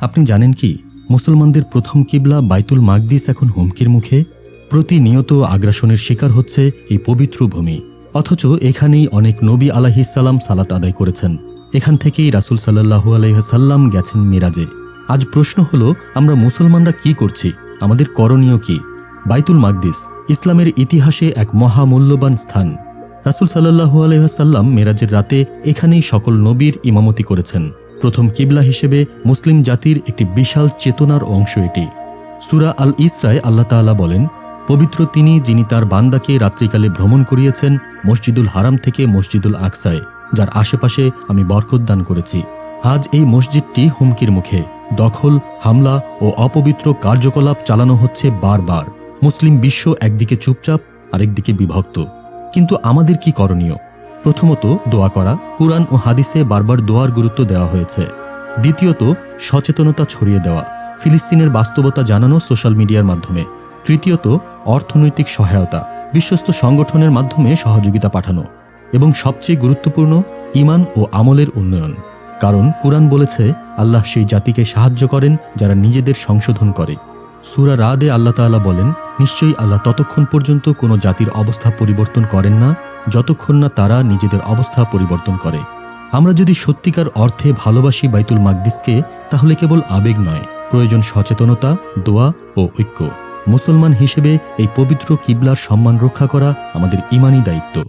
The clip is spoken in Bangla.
আপনি জানেন কি, মুসলমানদের প্রথম কিবলা বাইতুল মাকদিস এখন হুমকির মুখে। প্রতিনিয়ত আগ্রাসনের শিকার হচ্ছে এই পবিত্র ভূমি। অথচ এখানেই অনেক নবী আলাইহিসসালাম সালাত আদায় করেছেন। এখান থেকেই রাসূল সাল্লাল্লাহু আলাইহি ওয়াসাল্লাম গেছেন মিরাজে। আজ প্রশ্ন হলো, আমরা মুসলমানরা কি করছি? আমাদের করণীয় কি? বাইতুল মাকদিস ইসলামের ইতিহাসে এক মহামূল্যবান স্থান। রাসূল সাল্লাল্লাহু আলাইহি ওয়াসাল্লাম মেরাজের রাতে এখানেই সকল নবীর ইমামতি করেছেন। প্রথম কিবলা হিসেবে মুসলিম জাতির একটি বিশাল চেতনার অংশ এটি। সূরা আল ইসরায় আল্লাহ তাআলা বলেন, পবিত্র তিনি যিনি তার বান্দাকে রাত্রিকালে ভ্রমণ করিয়েছেন মসজিদুল হারাম থেকে মসজিদুল আকসায়, যার আশেপাশে আমি বরকত দান করেছি। আজ এই মসজিদটি হুমকির মুখে। দখল, হামলা ও অপবিত্র কার্যকলাপ চালানো হচ্ছে বারবার। মুসলিম বিশ্ব একদিকে চুপচাপ, আরেকদিকে বিভক্ত। কিন্তু আমাদের কি করণীয়? প্রথমত, দোয়া করা। কুরআন ও হাদিসে বারবার দোয়ার গুরুত্ব দেওয়া হয়েছে। দ্বিতীয়ত, সচেতনতা ছড়িয়ে দেওয়া, ফিলিস্তিনের বাস্তবতা জানানো সোশ্যাল মিডিয়ার মাধ্যমে। তৃতীয়ত, অর্থনৈতিক সহায়তা, বিশ্বস্ত সংগঠনের মাধ্যমে সহযোগিতা পাঠানো। এবং সবচেয়ে গুরুত্বপূর্ণ, ঈমান ও আমলের উন্নয়ন। কারণ কুরআন বলেছে, আল্লাহ সেই জাতিকে সাহায্য করেন যারা নিজেদের সংশোধন করে। সূরা রাদে আল্লাহ তাআলা বলেন, নিশ্চয়ই আল্লাহ ততক্ষণ পর্যন্ত কোনো জাতির অবস্থা পরিবর্তন করেন না যতক্ষণ না তারা নিজেদের অবস্থা পরিবর্তন করে। আমরা যদি সত্যিকার অর্থে ভালোবাসি বাইতুল মাকদিসকে, তাহলে কেবল আবেগ নয়, প্রয়োজন সচেতনতা, দোয়া ও ঐক্য। মুসলমান হিসেবে এই পবিত্র কিবলার সম্মান রক্ষা করা আমাদের ঈমানি দায়িত্ব।